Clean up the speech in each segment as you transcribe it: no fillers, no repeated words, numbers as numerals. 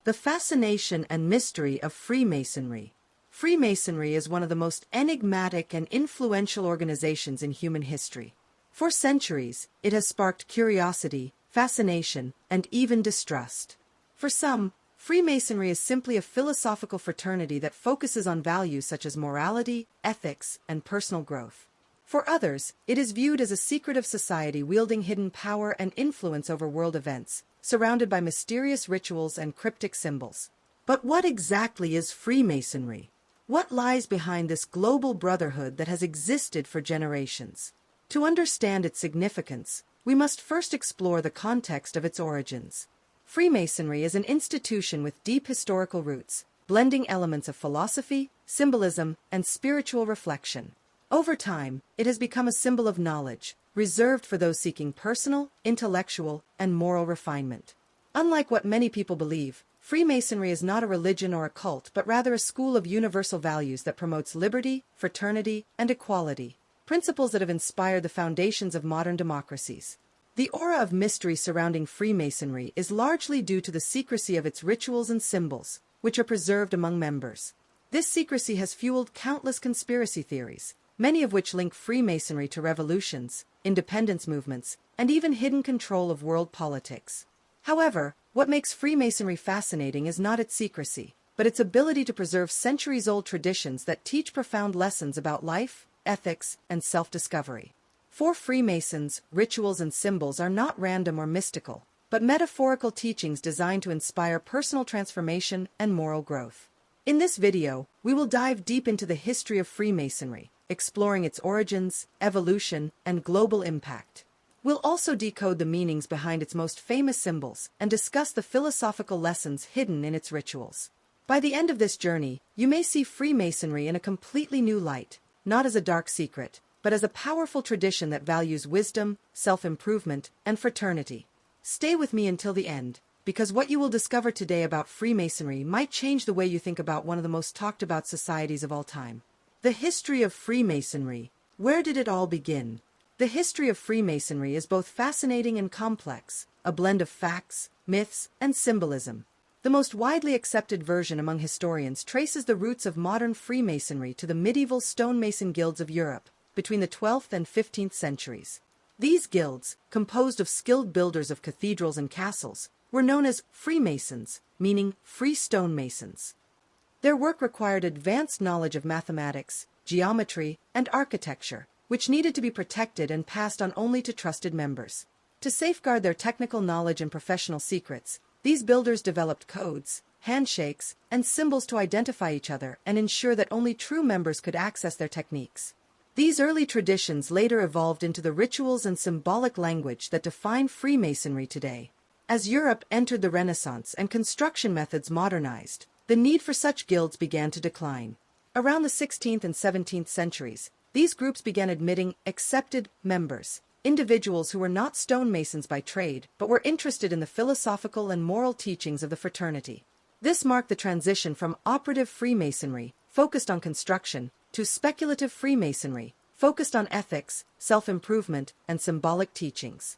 The fascination and mystery of Freemasonry. Freemasonry is one of the most enigmatic and influential organizations in human history. For centuries, it has sparked curiosity, fascination, and even distrust. For some, Freemasonry is simply a philosophical fraternity that focuses on values such as morality, ethics, and personal growth. For others, it is viewed as a secretive society wielding hidden power and influence over world events, surrounded by mysterious rituals and cryptic symbols. But what exactly is Freemasonry? What lies behind this global brotherhood that has existed for generations? To understand its significance, we must first explore the context of its origins. Freemasonry is an institution with deep historical roots, blending elements of philosophy, symbolism, and spiritual reflection. Over time, it has become a symbol of knowledge, reserved for those seeking personal, intellectual, and moral refinement. Unlike what many people believe, Freemasonry is not a religion or a cult, but rather a school of universal values that promotes liberty, fraternity, and equality, principles that have inspired the foundations of modern democracies. The aura of mystery surrounding Freemasonry is largely due to the secrecy of its rituals and symbols, which are preserved among members. This secrecy has fueled countless conspiracy theories, many of which link Freemasonry to revolutions, independence movements, and even hidden control of world politics. However, what makes Freemasonry fascinating is not its secrecy, but its ability to preserve centuries-old traditions that teach profound lessons about life, ethics, and self-discovery. For Freemasons, rituals and symbols are not random or mystical, but metaphorical teachings designed to inspire personal transformation and moral growth. In this video, we will dive deep into the history of Freemasonry, exploring its origins, evolution, and global impact. We'll also decode the meanings behind its most famous symbols and discuss the philosophical lessons hidden in its rituals. By the end of this journey, you may see Freemasonry in a completely new light, not as a dark secret, but as a powerful tradition that values wisdom, self-improvement, and fraternity. Stay with me until the end, because what you will discover today about Freemasonry might change the way you think about one of the most talked about societies of all time. The history of Freemasonry. Where did it all begin? The history of Freemasonry is both fascinating and complex, a blend of facts, myths, and symbolism. The most widely accepted version among historians traces the roots of modern Freemasonry to the medieval stonemason guilds of Europe, between the 12th and 15th centuries. These guilds, composed of skilled builders of cathedrals and castles, were known as Freemasons, meaning free stonemasons. Their work required advanced knowledge of mathematics, geometry, and architecture, which needed to be protected and passed on only to trusted members. To safeguard their technical knowledge and professional secrets, these builders developed codes, handshakes, and symbols to identify each other and ensure that only true members could access their techniques. These early traditions later evolved into the rituals and symbolic language that define Freemasonry today. As Europe entered the Renaissance and construction methods modernized, the need for such guilds began to decline. Around the 16th and 17th centuries, these groups began admitting accepted members, individuals who were not stonemasons by trade but were interested in the philosophical and moral teachings of the fraternity. This marked the transition from operative Freemasonry, focused on construction, to speculative Freemasonry, focused on ethics, self-improvement, and symbolic teachings.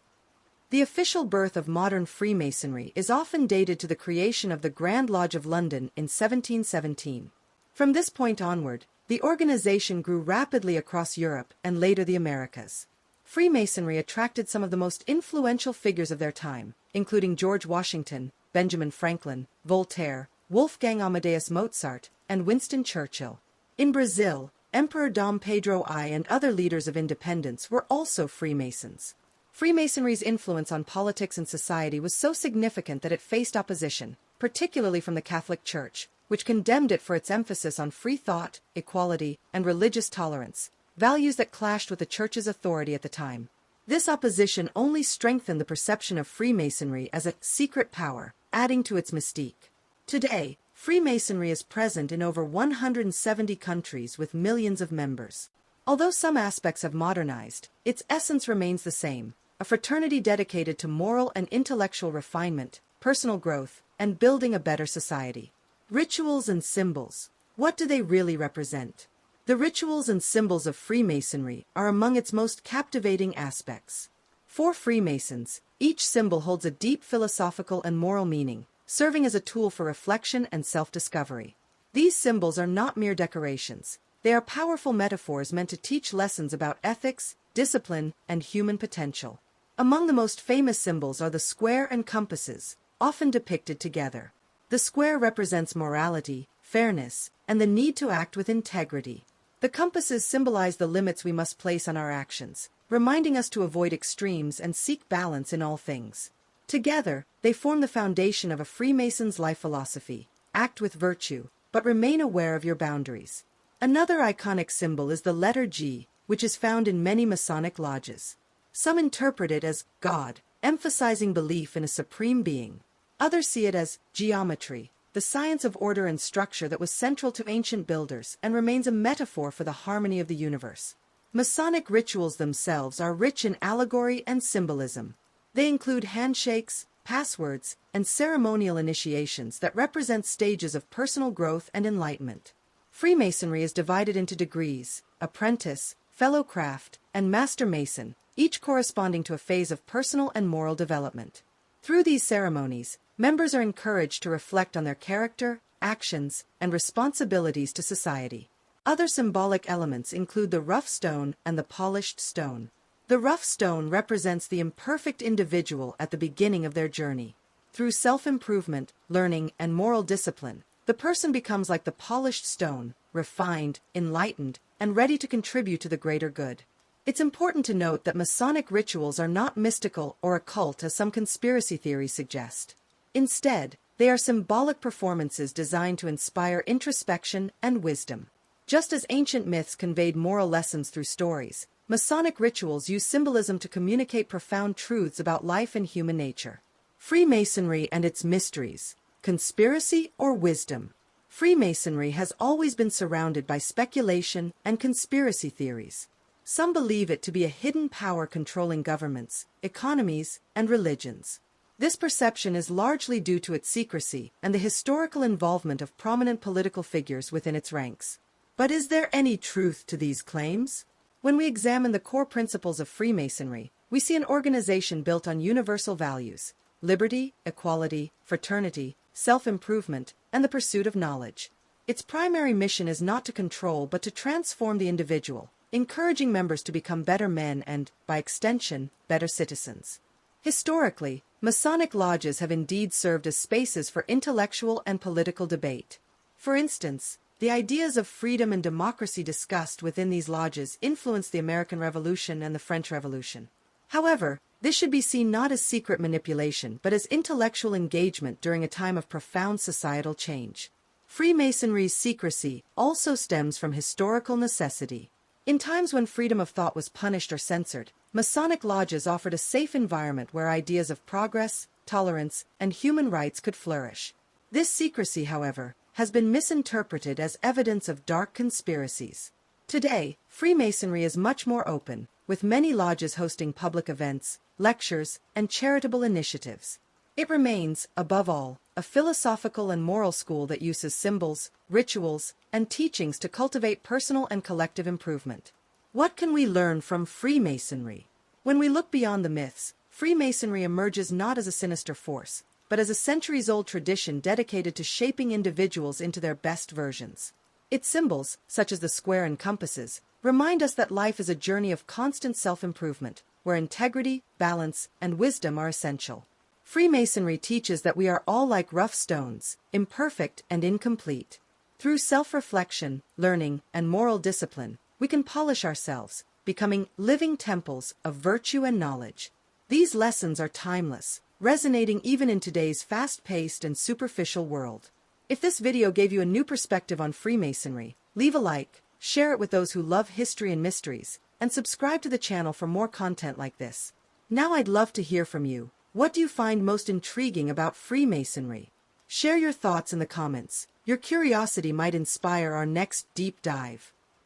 The official birth of modern Freemasonry is often dated to the creation of the Grand Lodge of London in 1717. From this point onward, the organization grew rapidly across Europe and later the Americas. Freemasonry attracted some of the most influential figures of their time, including George Washington, Benjamin Franklin, Voltaire, Wolfgang Amadeus Mozart, and Winston Churchill. In Brazil, Emperor Dom Pedro I and other leaders of independence were also Freemasons. Freemasonry's influence on politics and society was so significant that it faced opposition, particularly from the Catholic Church, which condemned it for its emphasis on free thought, equality, and religious tolerance, values that clashed with the Church's authority at the time. This opposition only strengthened the perception of Freemasonry as a secret power, adding to its mystique. Today, Freemasonry is present in over 170 countries with millions of members. Although some aspects have modernized, its essence remains the same, a fraternity dedicated to moral and intellectual refinement, personal growth, and building a better society. Rituals and symbols. What do they really represent? The rituals and symbols of Freemasonry are among its most captivating aspects. For Freemasons, each symbol holds a deep philosophical and moral meaning, serving as a tool for reflection and self-discovery. These symbols are not mere decorations. They are powerful metaphors meant to teach lessons about ethics, discipline, and human potential. Among the most famous symbols are the square and compasses, often depicted together. The square represents morality, fairness, and the need to act with integrity. The compasses symbolize the limits we must place on our actions, reminding us to avoid extremes and seek balance in all things. Together, they form the foundation of a Freemason's life philosophy: act with virtue, but remain aware of your boundaries. Another iconic symbol is the letter G, which is found in many Masonic lodges. Some interpret it as God, emphasizing belief in a supreme being. Others see it as geometry, the science of order and structure that was central to ancient builders and remains a metaphor for the harmony of the universe. Masonic rituals themselves are rich in allegory and symbolism. They include handshakes, passwords, and ceremonial initiations that represent stages of personal growth and enlightenment. Freemasonry is divided into degrees: apprentice, fellow craft, and master mason, each corresponding to a phase of personal and moral development. Through these ceremonies, members are encouraged to reflect on their character, actions, and responsibilities to society. Other symbolic elements include the rough stone and the polished stone. The rough stone represents the imperfect individual at the beginning of their journey. Through self-improvement, learning, and moral discipline, the person becomes like the polished stone, refined, enlightened, and ready to contribute to the greater good. It's important to note that Masonic rituals are not mystical or occult as some conspiracy theories suggest. Instead, they are symbolic performances designed to inspire introspection and wisdom. Just as ancient myths conveyed moral lessons through stories, Masonic rituals use symbolism to communicate profound truths about life and human nature. Freemasonry and its mysteries: conspiracy or wisdom? Freemasonry has always been surrounded by speculation and conspiracy theories. Some believe it to be a hidden power controlling governments, economies, and religions. This perception is largely due to its secrecy and the historical involvement of prominent political figures within its ranks. But is there any truth to these claims? When we examine the core principles of Freemasonry, we see an organization built on universal values: liberty, equality, fraternity, self-improvement, and the pursuit of knowledge. Its primary mission is not to control but to transform the individual, encouraging members to become better men and, by extension, better citizens. Historically, Masonic lodges have indeed served as spaces for intellectual and political debate. For instance, the ideas of freedom and democracy discussed within these lodges influenced the American Revolution and the French Revolution. However, this should be seen not as secret manipulation but as intellectual engagement during a time of profound societal change. Freemasonry's secrecy also stems from historical necessity. In times when freedom of thought was punished or censored, Masonic lodges offered a safe environment where ideas of progress, tolerance, and human rights could flourish. This secrecy, however, has been misinterpreted as evidence of dark conspiracies. Today, Freemasonry is much more open, with many lodges hosting public events, lectures, and charitable initiatives. It remains, above all, a philosophical and moral school that uses symbols, rituals, and teachings to cultivate personal and collective improvement. What can we learn from Freemasonry? When we look beyond the myths, Freemasonry emerges not as a sinister force, but as a centuries-old tradition dedicated to shaping individuals into their best versions. Its symbols, such as the square and compasses, remind us that life is a journey of constant self-improvement, where integrity, balance, and wisdom are essential. Freemasonry teaches that we are all like rough stones, imperfect and incomplete. Through self-reflection, learning, and moral discipline, we can polish ourselves, becoming living temples of virtue and knowledge. These lessons are timeless, resonating even in today's fast-paced and superficial world. If this video gave you a new perspective on Freemasonry, leave a like, share it with those who love history and mysteries, and subscribe to the channel for more content like this. Now I'd love to hear from you. What do you find most intriguing about Freemasonry? Share your thoughts in the comments. Your curiosity might inspire our next deep dive.